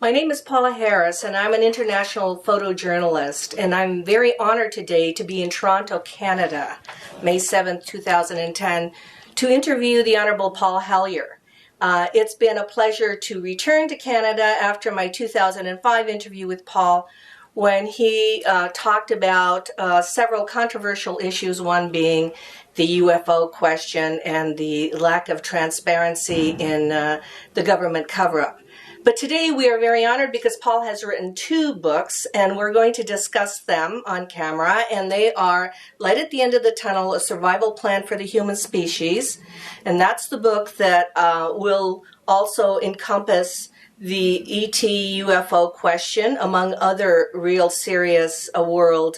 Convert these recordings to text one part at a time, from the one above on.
My name is Paula Harris, and I'm an international photojournalist, and I'm very honored today to be in Toronto, Canada, May 7th, 2010, to interview the Honorable Paul Hellyer. It's been a pleasure to return to Canada after my 2005 interview with Paul, when he talked about several controversial issues, one being the UFO question and the lack of transparency in the government cover-up. But today we are very honored because Paul has written 2 books, and we're going to discuss them on camera, and they are Light at the End of the Tunnel, A Survival Plan for the Human Species, and that's the book that will also encompass the ET UFO question, among other real serious world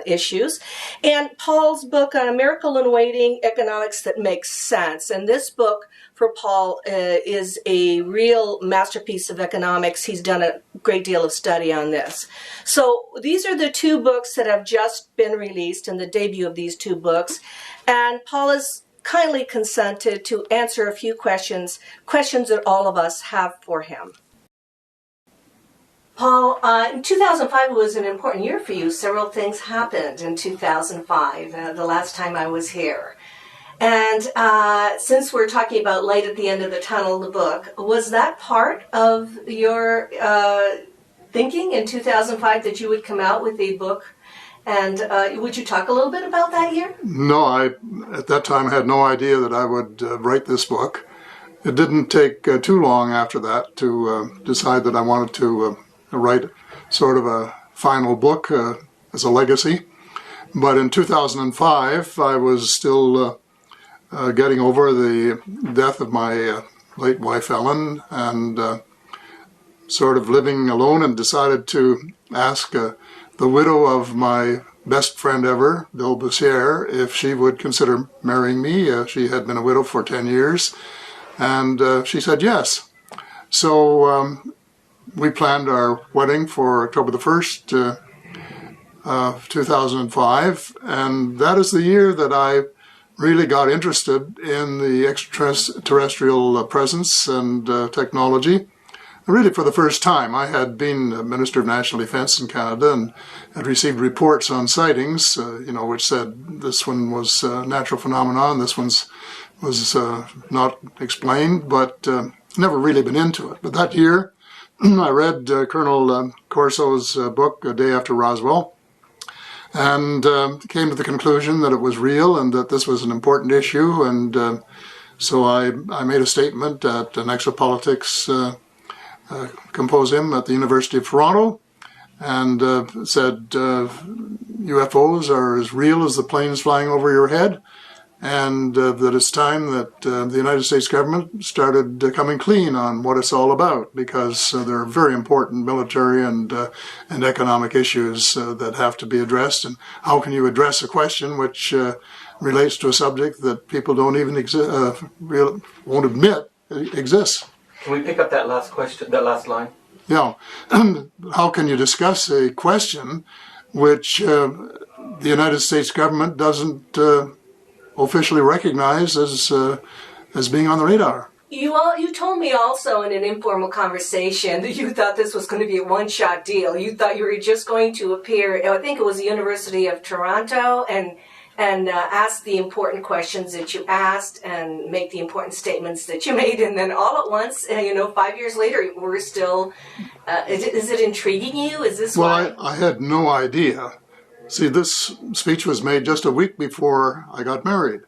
issues. And Paul's book on A Miracle in Waiting, Economics That Makes Sense. And this book for Paul is a real masterpiece of economics. He's done a great deal of study on this. So these are the 2 books that have just been released, and the debut of these 2 books. And Paul has kindly consented to answer a few questions that all of us have for him. Paul, 2005 was an important year for you. Several things happened in 2005, the last time I was here. And since we're talking about Light at the End of the Tunnel, the book, was that part of your thinking in 2005 that you would come out with a book? And would you talk a little bit about that year? No, I at that time had no idea that I would write this book. It didn't take too long after that to decide that I wanted to write sort of a final book as a legacy. But in 2005, I was still getting over the death of my late wife, Ellen, and sort of living alone, and decided to ask the widow of my best friend ever, Bill Bussiere, if she would consider marrying me. She had been a widow for 10 years, and she said yes. So we planned our wedding for October the 1st, 2005, and that is the year that I really got interested in the extraterrestrial presence and technology. Really for the first time. I had been Minister of National Defense in Canada and had received reports on sightings, which said this one was a natural phenomenon, this one's was not explained, but never really been into it. But that year, I read Colonel Corso's book, A Day After Roswell, and came to the conclusion that it was real and that this was an important issue. And so I made a statement at an exopolitics symposium at the University of Toronto, and said UFOs are as real as the planes flying over your head, and that it's time that the United States government started coming clean on what it's all about, because there are very important military and economic issues that have to be addressed. And how can you address a question which relates to a subject that people don't even won't admit exists? Can we pick up that last question, that last line? Yeah. How can you discuss a question which the United States government doesn't officially recognize as being on the radar? You told me also in an informal conversation that you thought this was going to be a one-shot deal. You thought you were just going to appear, I think it was the University of Toronto, and ask the important questions that you asked and make the important statements that you made, and then all at once, 5 years later, we're still, is it intriguing you? Is this why? Well, I had no idea. See, this speech was made just a week before I got married,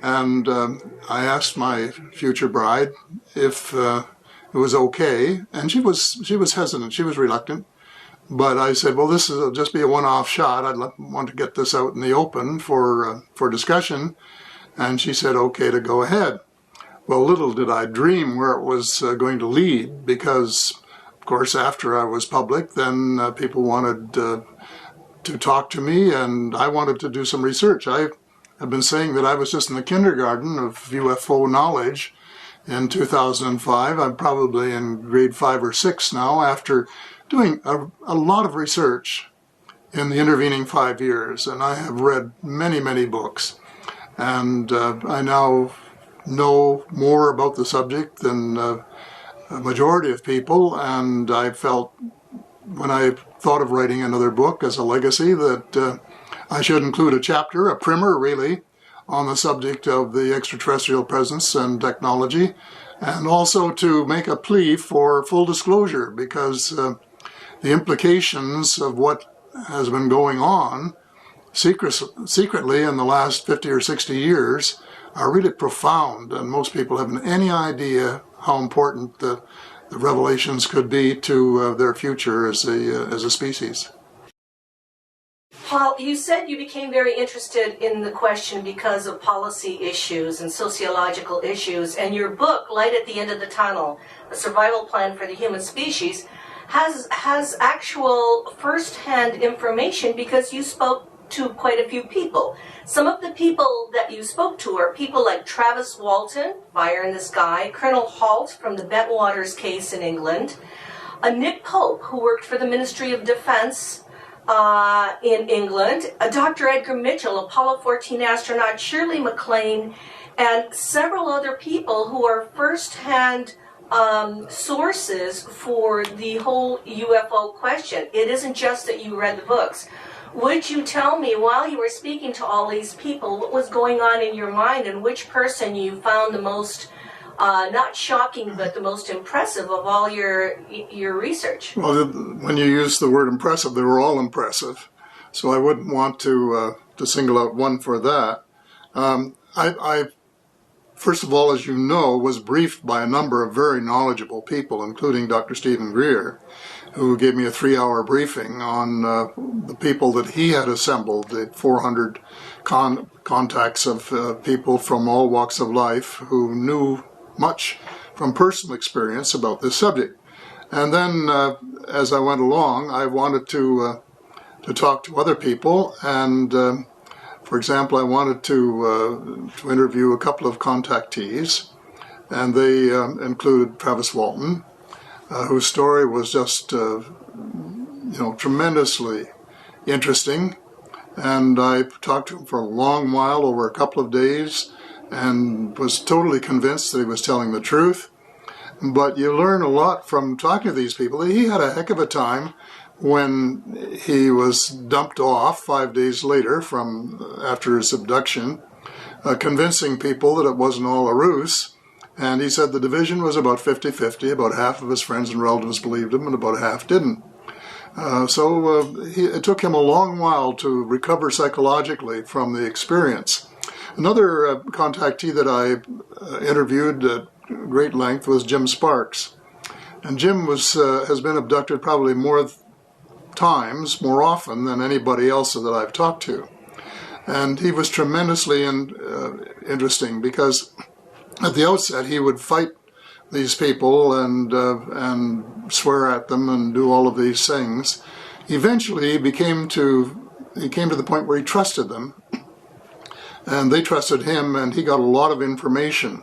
and I asked my future bride if it was okay, and she was hesitant, she was reluctant. But I said, well, this will just be a one-off shot. I'd want to get this out in the open for discussion. And she said, okay, to go ahead. Well, little did I dream where it was going to lead, because, of course, after I was public, then people wanted to talk to me, and I wanted to do some research. I have been saying that I was just in the kindergarten of UFO knowledge in 2005. I'm probably in grade 5 or 6 now, after doing a lot of research in the intervening 5 years, and I have read many, many books, and I now know more about the subject than majority of people, and I felt when I thought of writing another book as a legacy that I should include a chapter, a primer really, on the subject of the extraterrestrial presence and technology, and also to make a plea for full disclosure, because the implications of what has been going on secretly in the last 50 or 60 years are really profound, and most people haven't any idea how important the revelations could be to their future as a species. Paul, you said you became very interested in the question because of policy issues and sociological issues, and your book, Light at the End of the Tunnel, A Survival Plan for the Human Species, has actual first-hand information because you spoke to quite a few people. Some of the people that you spoke to are people like Travis Walton, Fire in the Sky, Colonel Halt from the Bentwaters case in England, Nick Pope, who worked for the Ministry of Defense in England, Dr. Edgar Mitchell, Apollo 14 astronaut Shirley MacLaine, and several other people who are first-hand sources for the whole UFO question. It isn't just that you read the books. Would you tell me, while you were speaking to all these people, what was going on in your mind and which person you found the most, not shocking, but the most impressive of all your research? Well, when you use the word impressive, they were all impressive. So I wouldn't want to single out one for that. I first of all, as you know, was briefed by a number of very knowledgeable people, including Dr. Stephen Greer, who gave me a 3-hour briefing on the people that he had assembled, the 400 contacts of people from all walks of life who knew much from personal experience about this subject. And then, as I went along, I wanted to talk to other people, and for example, I wanted to interview a couple of contactees, and they included Travis Walton, whose story was just, tremendously interesting. And I talked to him for a long while, over a couple of days, and was totally convinced that he was telling the truth. But you learn a lot from talking to these people. He had a heck of a time when he was dumped off 5 days later after his abduction, convincing people that it wasn't all a ruse. And he said the division was about 50-50, about half of his friends and relatives believed him and about half didn't. It took him a long while to recover psychologically from the experience. Another contactee that I interviewed at great length was Jim Sparks. And Jim has been abducted probably more often than anybody else that I've talked to. And he was tremendously interesting because at the outset he would fight these people and swear at them and do all of these things. Eventually he came to the point where he trusted them, and they trusted him, and he got a lot of information.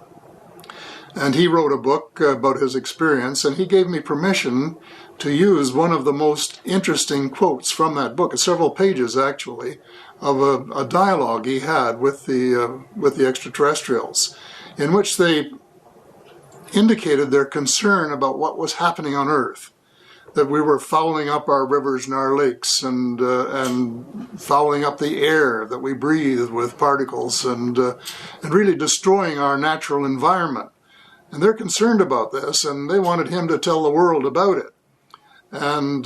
And he wrote a book about his experience, and he gave me permission to use one of the most interesting quotes from that book, several pages actually, of a dialogue he had with the extraterrestrials, in which they indicated their concern about what was happening on Earth, that we were fouling up our rivers and our lakes and fouling up the air that we breathe with particles and really destroying our natural environment. And they're concerned about this, and they wanted him to tell the world about it. And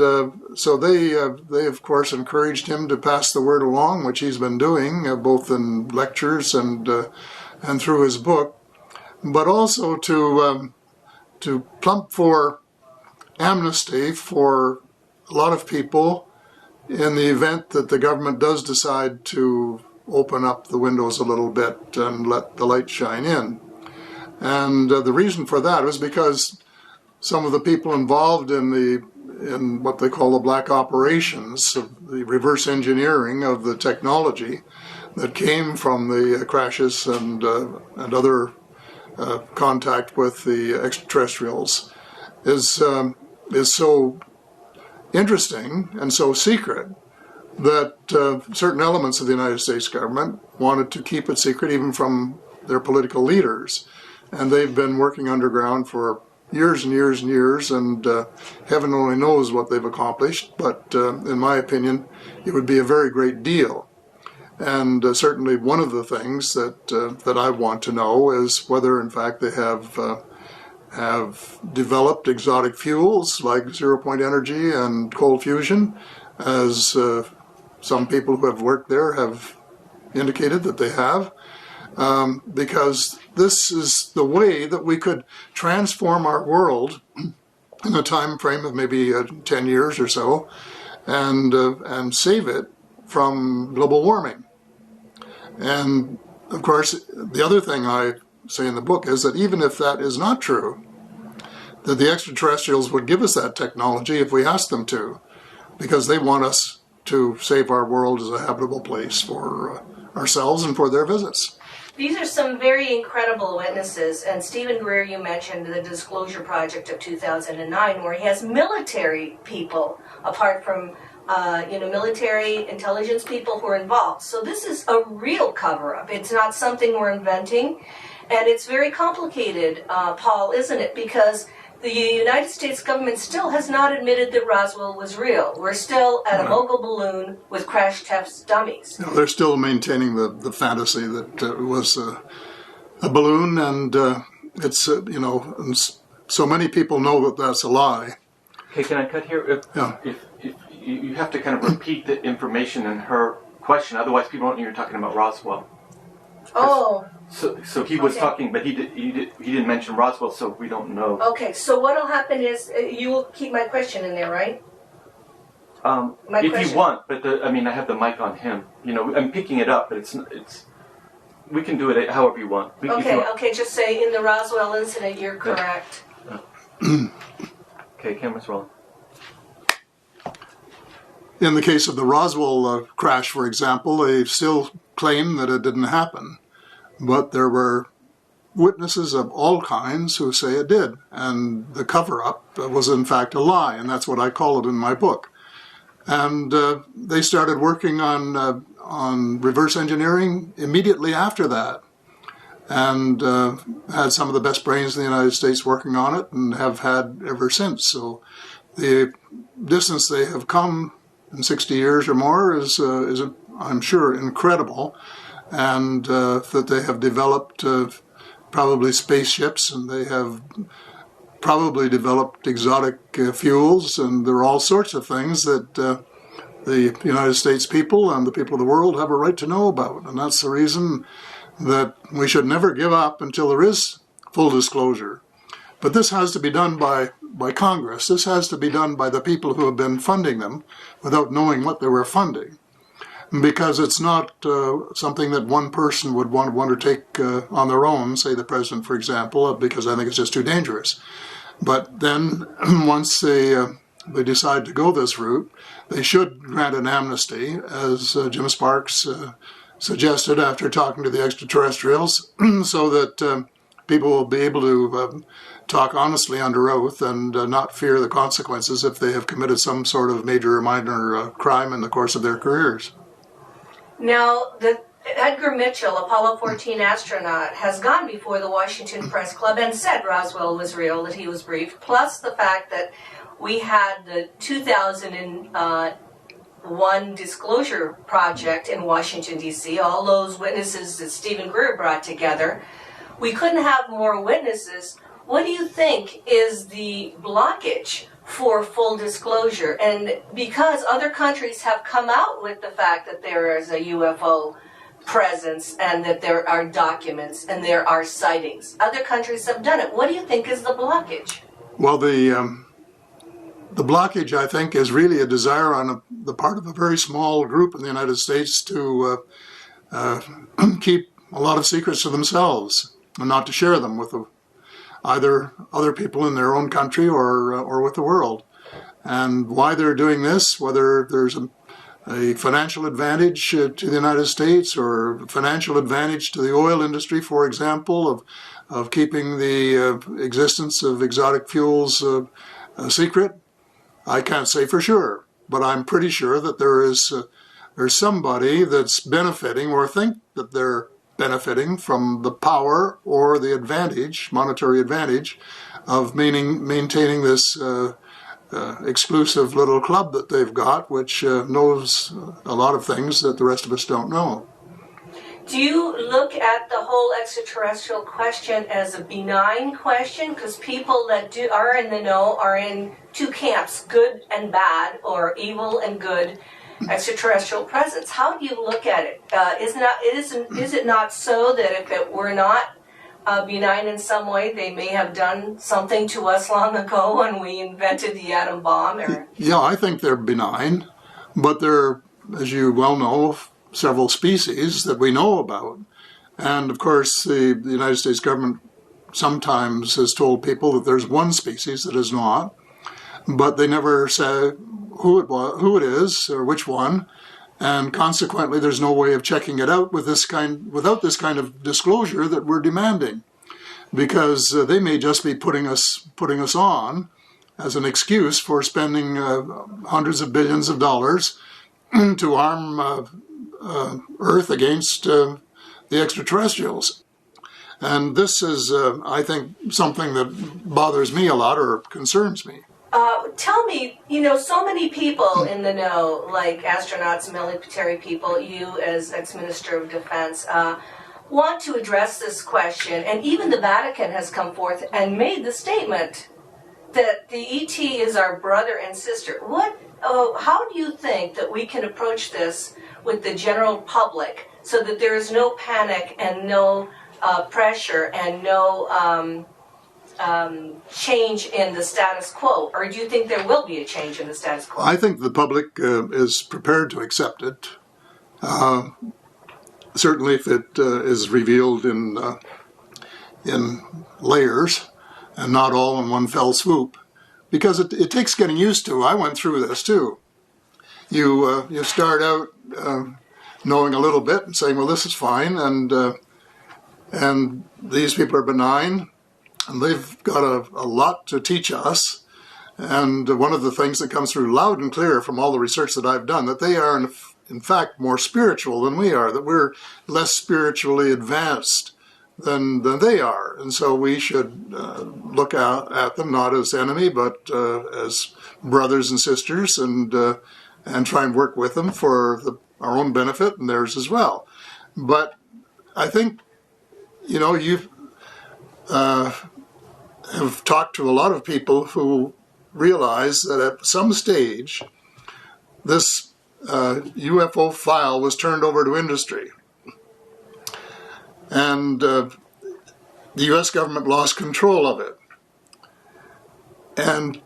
so they of course encouraged him to pass the word along, which he's been doing both in lectures and through his book, but also to plump for amnesty for a lot of people in the event that the government does decide to open up the windows a little bit and let the light shine in. And the reason for that was because some of the people involved in what they call the black operations, the reverse engineering of the technology that came from the crashes and other contact with the extraterrestrials, is so interesting and so secret that certain elements of the United States government wanted to keep it secret even from their political leaders. And they've been working underground for years and years and years, and heaven only knows what they've accomplished, but in my opinion, it would be a very great deal. And certainly one of the things that I want to know is whether, in fact, they have developed exotic fuels like zero-point energy and cold fusion, as some people who have worked there have indicated that they have, because this is the way that we could transform our world in a time frame of maybe 10 years or so, and save it from global warming. And of course, the other thing I say in the book is that even if that is not true, that the extraterrestrials would give us that technology if we asked them to, because they want us to save our world as a habitable place for ourselves and for their visits. These are some very incredible witnesses, and Stephen Greer, you mentioned the Disclosure Project of 2009, where he has military people, apart from military intelligence people who are involved. So this is a real cover-up. It's not something we're inventing, and it's very complicated, Paul, isn't it? Because the United States government still has not admitted that Roswell was real. We're still at a mogul balloon with crash test dummies. No, they're still maintaining the fantasy that it was a balloon, and it's, and so many people know that that's a lie. Okay, can I cut here? If you have to kind of repeat the information in her question, otherwise people don't know you're talking about Roswell. Oh. So he was talking, but he didn't mention Roswell, so we don't know. Okay, so what'll happen is you will keep my question in there, right? If you want, but I have the mic on him. I'm picking it up, but it's we can do it however you want. Okay, just say in the Roswell incident, you're correct. Okay, camera's rolling. In the case of the Roswell crash, for example, they still claim that it didn't happen. But there were witnesses of all kinds who say it did. And the cover-up was in fact a lie, and that's what I call it in my book. And they started working on reverse engineering immediately after that, and had some of the best brains in the United States working on it, and have had ever since. So the distance they have come in 60 years or more is I'm sure, incredible, and that they have developed probably spaceships, and they have probably developed exotic fuels, and there are all sorts of things that the United States people and the people of the world have a right to know about. And that's the reason that we should never give up until there is full disclosure. But this has to be done by Congress. This has to be done by the people who have been funding them without knowing what they were funding. Because it's not something that one person would want to undertake on their own, say the president, for example, because I think it's just too dangerous. But then once they decide to go this route, they should grant an amnesty, as Jim Sparks suggested after talking to the extraterrestrials, so that people will be able to talk honestly under oath and not fear the consequences if they have committed some sort of major or minor crime in the course of their careers. Now, Edgar Mitchell, Apollo 14 astronaut, has gone before the Washington Press Club and said Roswell was real, that he was briefed, plus the fact that we had the 2001 Disclosure Project in Washington, D.C., all those witnesses that Stephen Greer brought together. We couldn't have more witnesses. What do you think is the blockage for full disclosure? And because other countries have come out with the fact that there is a UFO presence and that there are documents and there are sightings, other countries have done it. What do you think is the blockage? Well, the blockage, I think, is really a desire on the part of a very small group in the United States to keep a lot of secrets to themselves and not to share them with either other people in their own country or with the world. And why they're doing this, whether there's a financial advantage to the United States or financial advantage to the oil industry, for example, of keeping the existence of exotic fuels a secret, I can't say for sure. But I'm pretty sure that there's somebody that's benefiting or think that they're benefiting from the power or the advantage, monetary advantage, of maintaining this exclusive little club that they've got, which knows a lot of things that the rest of us don't know. Do you look at the whole extraterrestrial question as a benign question? Because people that are in the know are in two camps, good and bad, or evil and good extraterrestrial presence. How do you look at it? Is it not so that if it were not benign in some way, they may have done something to us long ago when we invented the atom bomb? Yeah, I think they're benign, but they're, as you well know, several species that we know about. And of course, the United States government sometimes has told people that there's one species that is not, but they never say who it is or which one, and consequently there's no way of checking it out without this kind of disclosure that we're demanding, because they may just be putting us on as an excuse for spending hundreds of billions of dollars to arm Earth against the extraterrestrials. And this is, I think, something that bothers me a lot or concerns me. Tell me, so many people in the know, like astronauts, military people, you as ex-Minister of Defense, want to address this question, and even the Vatican has come forth and made the statement that the ET is our brother and sister. How do you think that we can approach this with the general public so that there is no panic and no pressure and no change in the status quo? Or do you think there will be a change in the status quo? I think the public is prepared to accept it. Certainly if it is revealed in layers and not all in one fell swoop, because it takes getting used to. I went through this too. You start out knowing a little bit and saying, well, this is fine, and these people are benign, and they've got a lot to teach us. And one of the things that comes through loud and clear from all the research that I've done, that they are in fact more spiritual than we are, that we're less spiritually advanced than they are. And so we should look at them not as enemy, but as brothers and sisters, and try and work with them for our own benefit and theirs as well. But I think, you've have talked to a lot of people who realize that at some stage this UFO file was turned over to industry. And the U.S. government lost control of it. And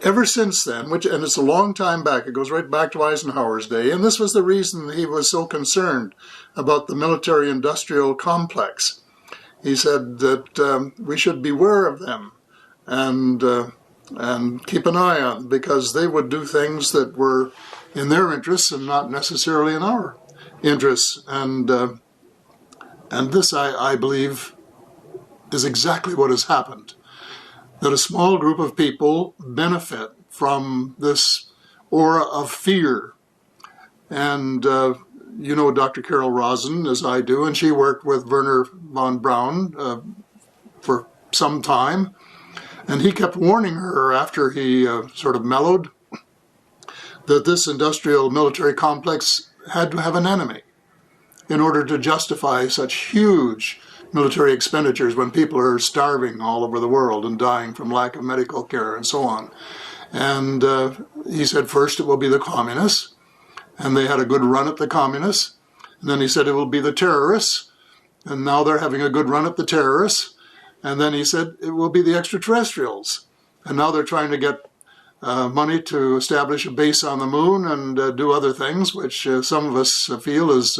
ever since then, and it's a long time back, it goes right back to Eisenhower's day, and this was the reason he was so concerned about the military-industrial complex. He said that we should beware of them and keep an eye on them, because they would do things that were in their interests and not necessarily in our interests. And this, I believe, is exactly what has happened. That a small group of people benefit from this aura of fear. And you know Dr. Carol Rosin, as I do, and she worked with Werner von Braun for some time. And he kept warning her after he sort of mellowed that this industrial military complex had to have an enemy in order to justify such huge military expenditures when people are starving all over the world and dying from lack of medical care and so on. And he said first it will be the communists, and they had a good run at the communists. And then he said it will be the terrorists, and now they're having a good run at the terrorists. And then he said it will be the extraterrestrials, and now they're trying to get money to establish a base on the moon and do other things, which some of us feel is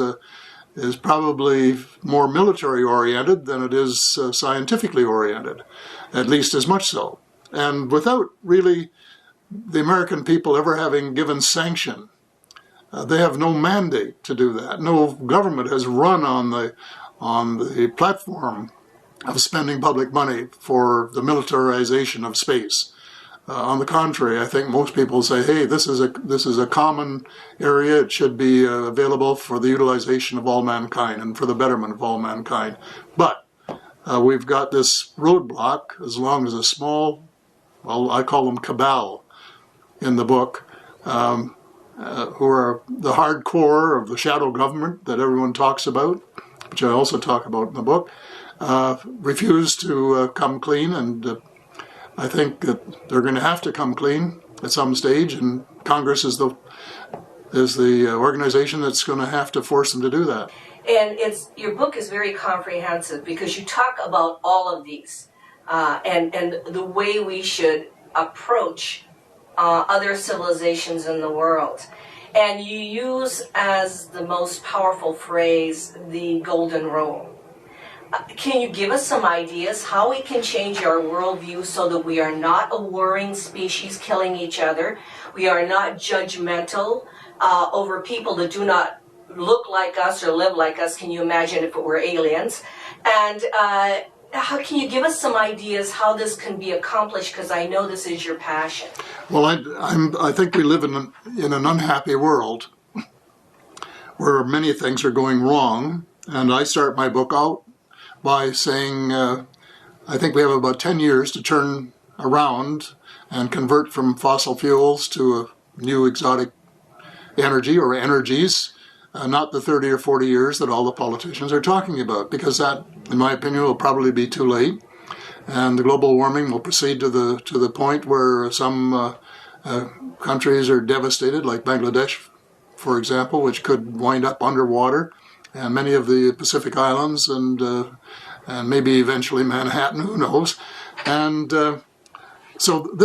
probably more military oriented than it is scientifically oriented, at least as much so. And without really the American people ever having given sanction, they have no mandate to do that. No government has run on the platform of spending public money for the militarization of space. On the contrary, I think most people say, hey, this is a common area. It should be available for the utilization of all mankind and for the betterment of all mankind. But we've got this roadblock as long as a small, well, I call them cabal in the book, who are the hardcore of the shadow government that everyone talks about, which I also talk about in the book, refuse to come clean, and I think that they're going to have to come clean at some stage, and Congress is the organization that's going to have to force them to do that. And your book is very comprehensive because you talk about all of these and the way we should approach other civilizations in the world. And you use as the most powerful phrase the golden rule. Can you give us some ideas how we can change our worldview so that we are not a warring species killing each other, we are not judgmental over people that do not look like us or live like us? Can you imagine if it were aliens? And how can you give us some ideas how this can be accomplished? Because I know this is your passion. Well, I think we live in an unhappy world where many things are going wrong, and I start my book out by saying I think we have about 10 years to turn around and convert from fossil fuels to a new exotic energy or energies, not the 30 or 40 years that all the politicians are talking about, because that, in my opinion, will probably be too late. And the global warming will proceed to the point where some countries are devastated, like Bangladesh, for example, which could wind up underwater, and many of the Pacific Islands, and maybe eventually Manhattan, who knows. And so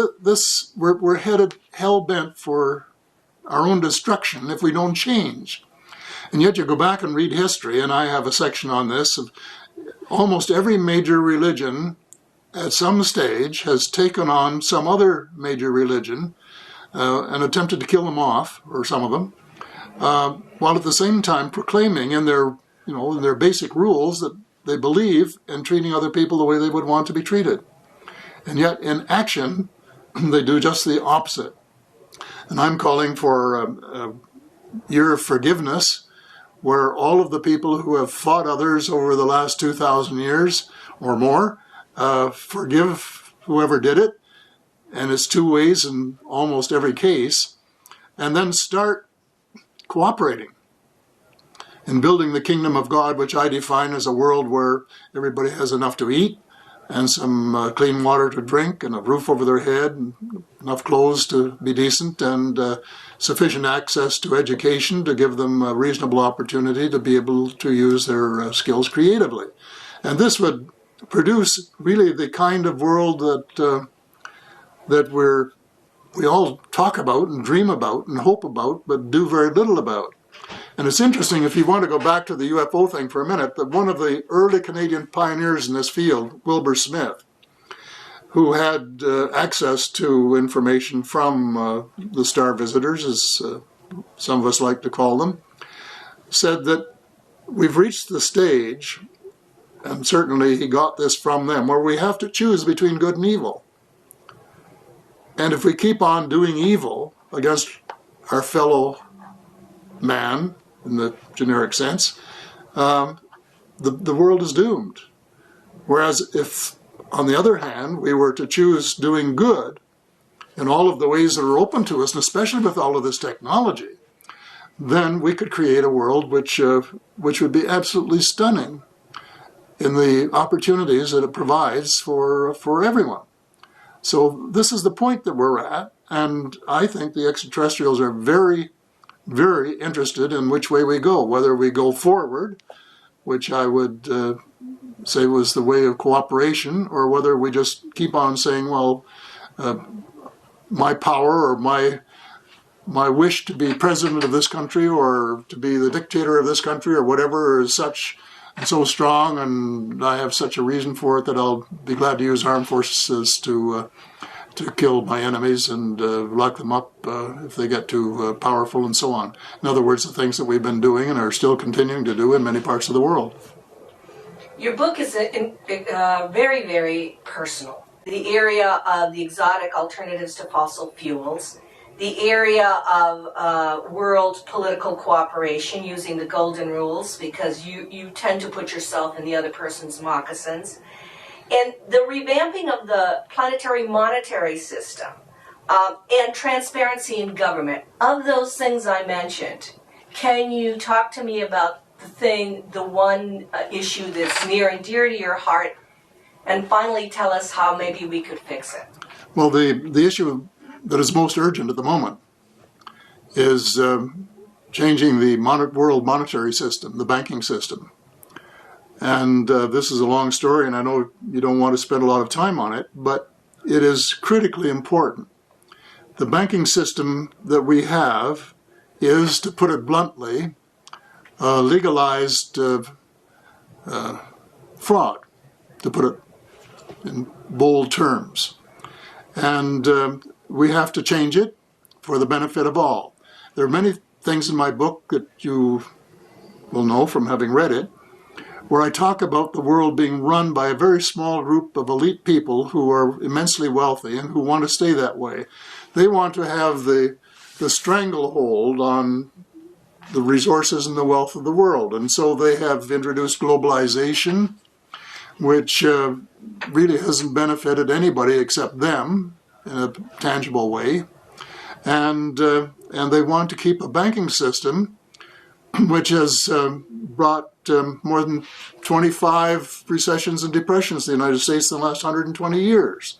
we're headed hell-bent for our own destruction if we don't change. And yet you go back and read history, and I have a section on this, of almost every major religion at some stage has taken on some other major religion and attempted to kill them off, or some of them, while at the same time proclaiming in their basic rules that they believe in treating other people the way they would want to be treated. And yet in action, they do just the opposite. And I'm calling for a year of forgiveness, where all of the people who have fought others over the last 2,000 years or more forgive whoever did it, and it's two ways in almost every case, and then start cooperating in building the kingdom of God, which I define as a world where everybody has enough to eat, and some clean water to drink, and a roof over their head, and enough clothes to be decent, and sufficient access to education to give them a reasonable opportunity to be able to use their skills creatively. And this would produce really the kind of world that we all talk about and dream about and hope about, but do very little about. And it's interesting, if you want to go back to the UFO thing for a minute, that one of the early Canadian pioneers in this field, Wilbur Smith, who had access to information from the star visitors, as some of us like to call them, said that we've reached the stage, and certainly he got this from them, where we have to choose between good and evil. And if we keep on doing evil against our fellow man, in the generic sense, the world is doomed. Whereas if, on the other hand, we were to choose doing good in all of the ways that are open to us, and especially with all of this technology, then we could create a world which would be absolutely stunning in the opportunities that it provides for everyone. So this is the point that we're at, and I think the extraterrestrials are very, very interested in which way we go, whether we go forward, which I would say was the way of cooperation, or whether we just keep on saying, well, my power or my wish to be president of this country or to be the dictator of this country or whatever is such and so strong, and I have such a reason for it that I'll be glad to use armed forces to kill my enemies and lock them up if they get too powerful, and so on. In other words, the things that we've been doing and are still continuing to do in many parts of the world. Your book is very, very personal. The area of the exotic alternatives to fossil fuels the area of world political cooperation using the golden rules, because you tend to put yourself in the other person's moccasins, and the revamping of the planetary monetary system, and transparency in government. Of those things I mentioned, can you talk to me about the one issue that's near and dear to your heart, and finally tell us how maybe we could fix it? Well, the issue that is most urgent at the moment is changing the world monetary system, the banking system. And this is a long story, and I know you don't want to spend a lot of time on it, but it is critically important. The banking system that we have is, to put it bluntly, legalized fraud, to put it in bold terms. And we have to change it for the benefit of all. There are many things in my book that you will know from having read it, where I talk about the world being run by a very small group of elite people who are immensely wealthy and who want to stay that way. They want to have the stranglehold on the resources and the wealth of the world. And so they have introduced globalization, which really hasn't benefited anybody except them in a tangible way. And they want to keep a banking system which has brought more than 25 recessions and depressions in the United States in the last 120 years.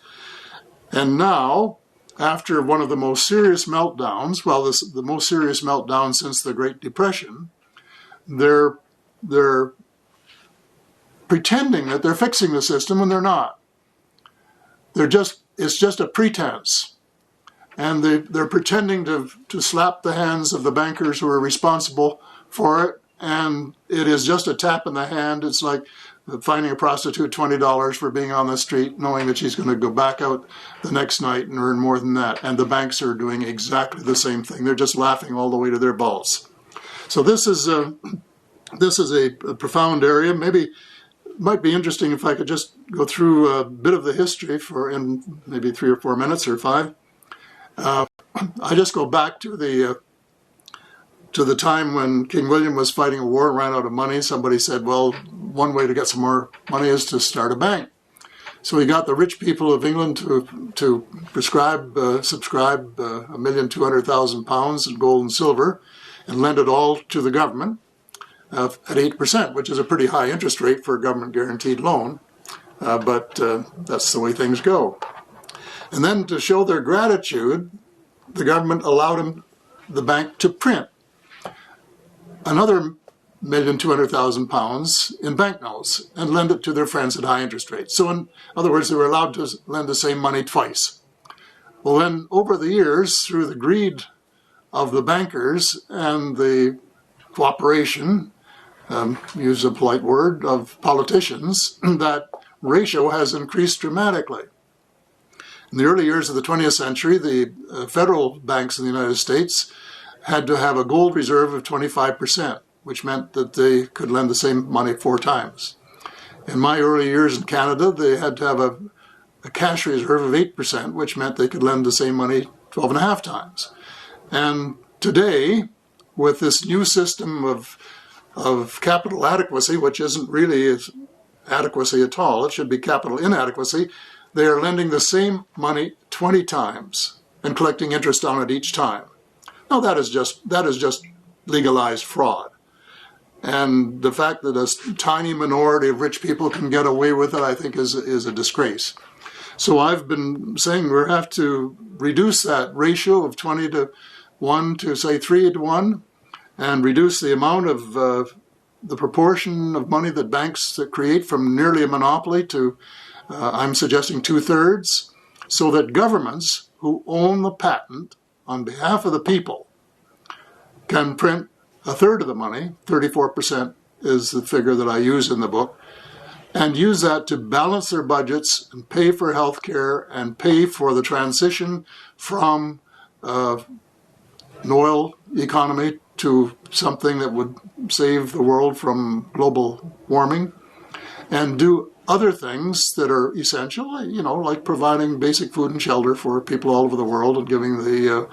And now, after one of the most serious meltdowns, well, the most serious meltdown since the Great Depression, they're pretending that they're fixing the system when they're not. It's just a pretense. And they're pretending to slap the hands of the bankers who are responsible for it, and it is just a tap in the hand. It's like finding a prostitute $20 for being on the street, knowing that she's going to go back out the next night and earn more than that. And the banks are doing exactly the same thing. They're just laughing all the way to their balls. So this is a profound area. Maybe it might be interesting if I could just go through a bit of the history in maybe 3 or 4 minutes or 5. I just go back to the time when King William was fighting a war and ran out of money. Somebody said, well, one way to get some more money is to start a bank. So he got the rich people of England to subscribe £1,200,000 in gold and silver and lend it all to the government at 8%, which is a pretty high interest rate for a government guaranteed loan. But that's the way things go. And then to show their gratitude, the government allowed the bank to print another £1,200,000 in banknotes and lend it to their friends at high interest rates. So in other words, they were allowed to lend the same money twice. Well then, over the years, through the greed of the bankers and the cooperation, use a polite word, of politicians, that ratio has increased dramatically. In the early years of the 20th century, the federal banks in the United States had to have a gold reserve of 25%, which meant that they could lend the same money 4 times. In my early years in Canada, they had to have a cash reserve of 8%, which meant they could lend the same money 12.5 times. And today, with this new system of capital adequacy, which isn't really adequacy at all, it should be capital inadequacy, they are lending the same money 20 times and collecting interest on it each time. Now that is just legalized fraud. And the fact that a tiny minority of rich people can get away with it, I think, is a disgrace. So I've been saying we have to reduce that ratio of 20 to 1 to, say, 3 to 1, and reduce the amount of the proportion of money that banks create from nearly a monopoly to, I'm suggesting, 2/3, so that governments who own the patent on behalf of the people can print 1/3 of the money, 34% is the figure that I use in the book, and use that to balance their budgets and pay for health care and pay for the transition from an oil economy to something that would save the world from global warming, and do other things that are essential, you know, like providing basic food and shelter for people all over the world and giving the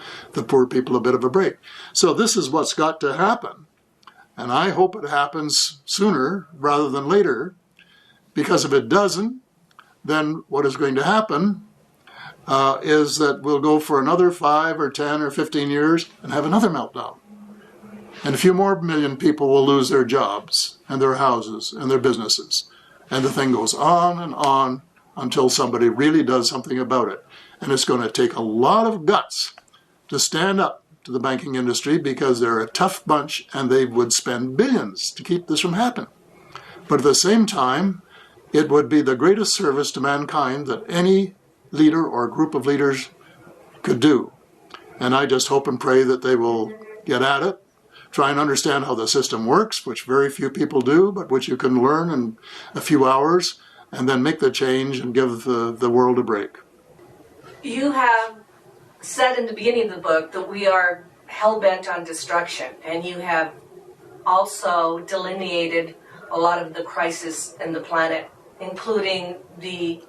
poor people a bit of a break. So this is what's got to happen. And I hope it happens sooner rather than later, because if it doesn't, then what is going to happen is that we'll go for another 5 or 10 or 15 years and have another meltdown. And a few more million people will lose their jobs and their houses and their businesses. And the thing goes on until somebody really does something about it. And it's going to take a lot of guts to stand up to the banking industry, because they're a tough bunch and they would spend billions to keep this from happening. But at the same time, it would be the greatest service to mankind that any leader or group of leaders could do. And I just hope and pray that they will get at it, try and understand how the system works, which very few people do, but which you can learn in a few hours, and then make the change and give the world a break. You have said in the beginning of the book that we are hell-bent on destruction, and you have also delineated a lot of the crisis in the planet, including the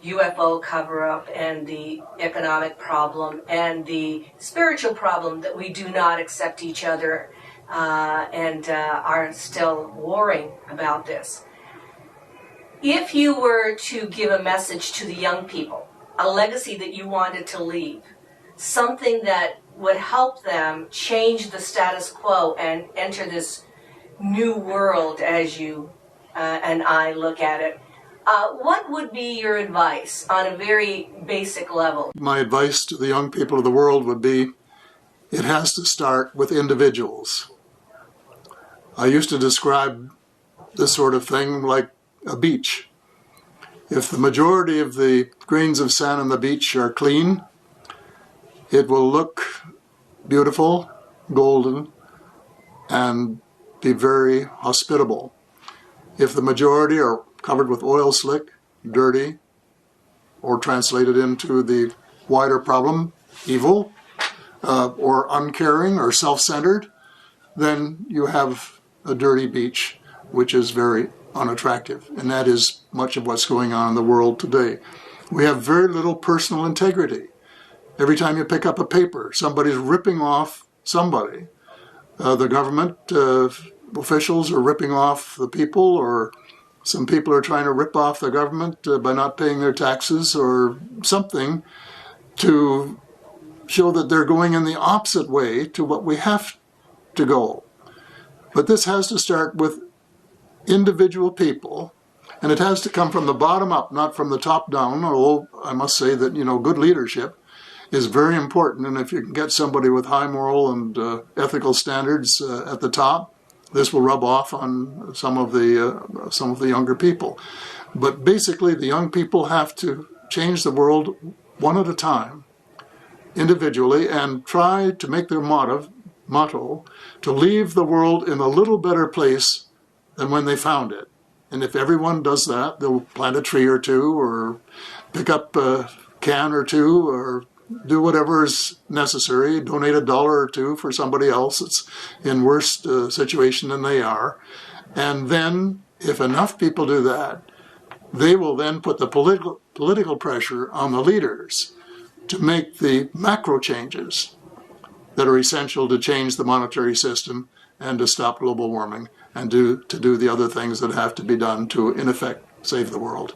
UFO cover-up and the economic problem and the spiritual problem that we do not accept each other and are still warring about this. If you were to give a message to the young people, a legacy that you wanted to leave, something that would help them change the status quo and enter this new world as you and I look at it, what would be your advice on a very basic level? My advice to the young people of the world would be, it has to start with individuals. I used to describe this sort of thing like a beach. If the majority of the grains of sand on the beach are clean, it will look beautiful, golden, and be very hospitable. If the majority are covered with oil slick, dirty, or translated into the wider problem, evil, or uncaring or self-centered, then you have a dirty beach, which is very unattractive. And that is much of what's going on in the world today. We have very little personal integrity. Every time you pick up a paper, somebody's ripping off somebody. The government officials are ripping off the people, or some people are trying to rip off the government by not paying their taxes or something to show that they're going in the opposite way to what we have to go. But this has to start with individual people, and it has to come from the bottom up, not from the top down, although I must say that, you know, good leadership is very important, and if you can get somebody with high moral and ethical standards at the top, this will rub off on some of the younger people. But basically, the young people have to change the world one at a time, individually, and try to make their motto to leave the world in a little better place than when they found it. And if everyone does that, they'll plant a tree or two, or pick up a can or two, or do whatever is necessary, donate $1 or $2 for somebody else that's in worse situation than they are. And then, if enough people do that, they will then put the political pressure on the leaders to make the macro changes that are essential to change the monetary system and to stop global warming and to do the other things that have to be done to, in effect, save the world.